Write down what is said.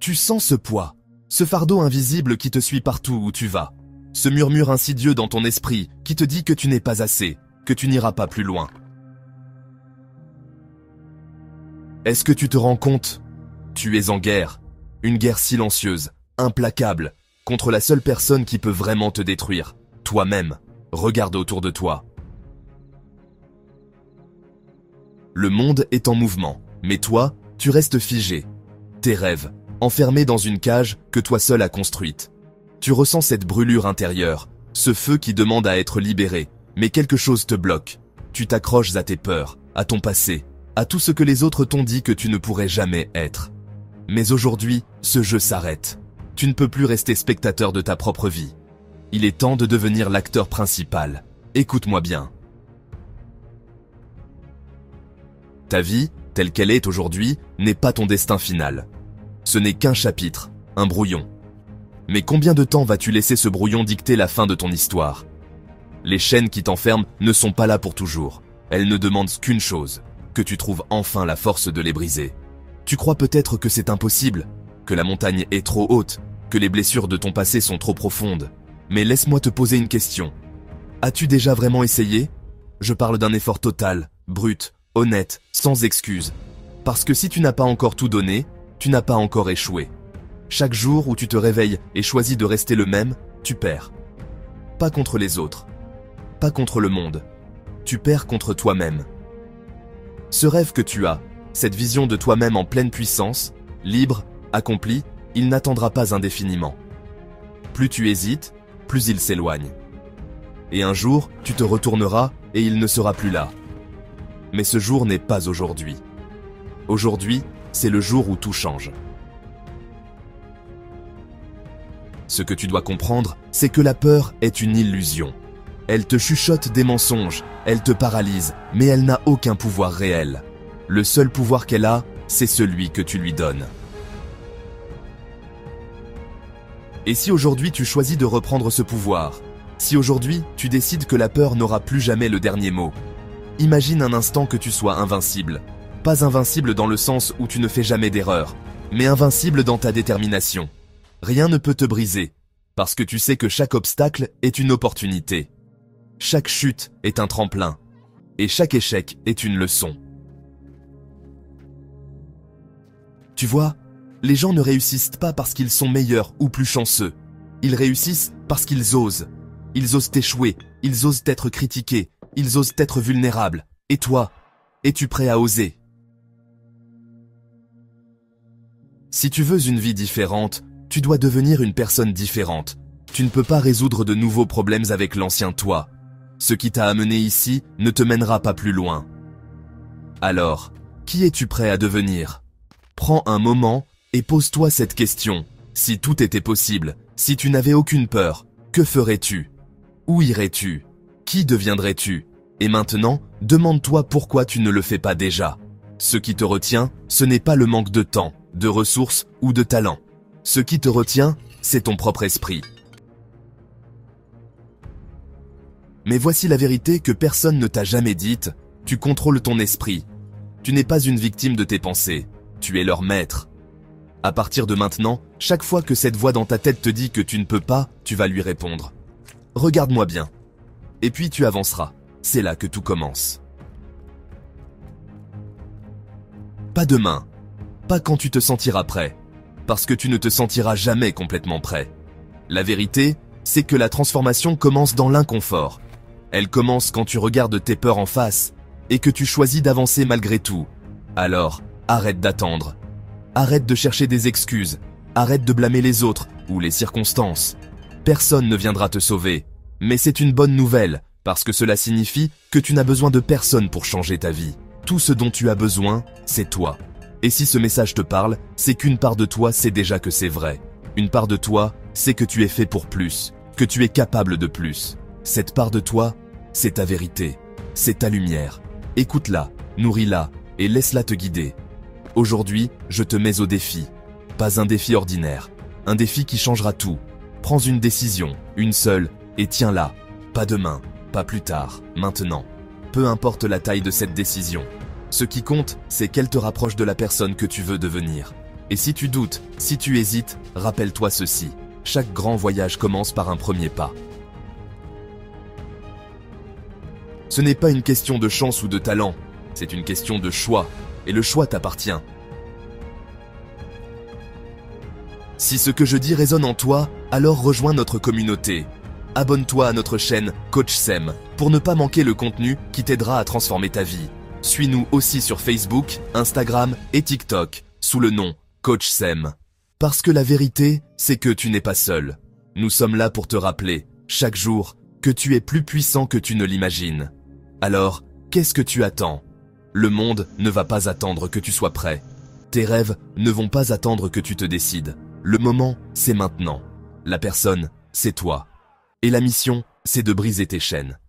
Tu sens ce poids, ce fardeau invisible qui te suit partout où tu vas, ce murmure insidieux dans ton esprit qui te dit que tu n'es pas assez, que tu n'iras pas plus loin. Est-ce que tu te rends compte? Tu es en guerre, une guerre silencieuse, implacable, contre la seule personne qui peut vraiment te détruire, toi-même. Regarde autour de toi. Le monde est en mouvement, mais toi, tu restes figé. Tes rêves, enfermés dans une cage que toi seul as construite. Tu ressens cette brûlure intérieure, ce feu qui demande à être libéré, mais quelque chose te bloque. Tu t'accroches à tes peurs, à ton passé, à tout ce que les autres t'ont dit que tu ne pourrais jamais être. Mais aujourd'hui, ce jeu s'arrête. Tu ne peux plus rester spectateur de ta propre vie. Il est temps de devenir l'acteur principal. Écoute-moi bien. Ta vie, telle qu'elle est aujourd'hui, n'est pas ton destin final. Ce n'est qu'un chapitre, un brouillon. Mais combien de temps vas-tu laisser ce brouillon dicter la fin de ton histoire? Les chaînes qui t'enferment ne sont pas là pour toujours. Elles ne demandent qu'une chose, que tu trouves enfin la force de les briser. Tu crois peut-être que c'est impossible, que la montagne est trop haute, que les blessures de ton passé sont trop profondes. Mais laisse-moi te poser une question. As-tu déjà vraiment essayé? Je parle d'un effort total, brut, honnête, sans excuse. Parce que si tu n'as pas encore tout donné, tu n'as pas encore échoué. Chaque jour où tu te réveilles et choisis de rester le même, tu perds. Pas contre les autres, pas contre le monde. Tu perds contre toi-même. Ce rêve que tu as, cette vision de toi-même en pleine puissance, libre, accompli, il n'attendra pas indéfiniment. Plus tu hésites, plus il s'éloigne. Et un jour, tu te retourneras et il ne sera plus là. Mais ce jour n'est pas aujourd'hui. Aujourd'hui, c'est le jour où tout change. Ce que tu dois comprendre, c'est que la peur est une illusion. Elle te chuchote des mensonges, elle te paralyse, mais elle n'a aucun pouvoir réel. Le seul pouvoir qu'elle a, c'est celui que tu lui donnes. Et si aujourd'hui tu choisis de reprendre ce pouvoir? Si aujourd'hui tu décides que la peur n'aura plus jamais le dernier mot? Imagine un instant que tu sois invincible. Pas invincible dans le sens où tu ne fais jamais d'erreur, mais invincible dans ta détermination. Rien ne peut te briser, parce que tu sais que chaque obstacle est une opportunité. Chaque chute est un tremplin, et chaque échec est une leçon. Tu vois, les gens ne réussissent pas parce qu'ils sont meilleurs ou plus chanceux. Ils réussissent parce qu'ils osent. Ils osent échouer, ils osent être critiqués, ils osent être vulnérables. Et toi, es-tu prêt à oser? Si tu veux une vie différente, tu dois devenir une personne différente. Tu ne peux pas résoudre de nouveaux problèmes avec l'ancien toi. Ce qui t'a amené ici ne te mènera pas plus loin. Alors, qui es-tu prêt à devenir? Prends un moment et pose-toi cette question. Si tout était possible, si tu n'avais aucune peur, que ferais-tu? Où irais-tu? Qui deviendrais-tu? Et maintenant, demande-toi pourquoi tu ne le fais pas déjà. Ce qui te retient, ce n'est pas le manque de temps, de ressources ou de talent. Ce qui te retient, c'est ton propre esprit. Mais voici la vérité que personne ne t'a jamais dite, tu contrôles ton esprit. Tu n'es pas une victime de tes pensées, tu es leur maître. À partir de maintenant, chaque fois que cette voix dans ta tête te dit que tu ne peux pas, tu vas lui répondre. Regarde-moi bien. Et puis tu avanceras. C'est là que tout commence. Pas demain. Pas quand tu te sentiras prêt. Parce que tu ne te sentiras jamais complètement prêt. La vérité, c'est que la transformation commence dans l'inconfort. Elle commence quand tu regardes tes peurs en face et que tu choisis d'avancer malgré tout. Alors, arrête d'attendre. Arrête de chercher des excuses. Arrête de blâmer les autres ou les circonstances. Personne ne viendra te sauver. Mais c'est une bonne nouvelle, parce que cela signifie que tu n'as besoin de personne pour changer ta vie. Tout ce dont tu as besoin, c'est toi. Et si ce message te parle, c'est qu'une part de toi sait déjà que c'est vrai. Une part de toi sait que tu es fait pour plus, que tu es capable de plus. Cette part de toi, c'est ta vérité, c'est ta lumière. Écoute-la, nourris-la et laisse-la te guider. Aujourd'hui, je te mets au défi. Pas un défi ordinaire, un défi qui changera tout. Prends une décision, une seule, et tiens-la. Pas demain, pas plus tard, maintenant. Peu importe la taille de cette décision. Ce qui compte, c'est qu'elle te rapproche de la personne que tu veux devenir. Et si tu doutes, si tu hésites, rappelle-toi ceci. Chaque grand voyage commence par un premier pas. Ce n'est pas une question de chance ou de talent, c'est une question de choix, et le choix t'appartient. Si ce que je dis résonne en toi, alors rejoins notre communauté. Abonne-toi à notre chaîne Coach Sem pour ne pas manquer le contenu qui t'aidera à transformer ta vie. Suis-nous aussi sur Facebook, Instagram et TikTok sous le nom Coach Sem. Parce que la vérité, c'est que tu n'es pas seul. Nous sommes là pour te rappeler, chaque jour, que tu es plus puissant que tu ne l'imagines. Alors, qu'est-ce que tu attends? Le monde ne va pas attendre que tu sois prêt. Tes rêves ne vont pas attendre que tu te décides. Le moment, c'est maintenant. La personne, c'est toi. Et la mission, c'est de briser tes chaînes.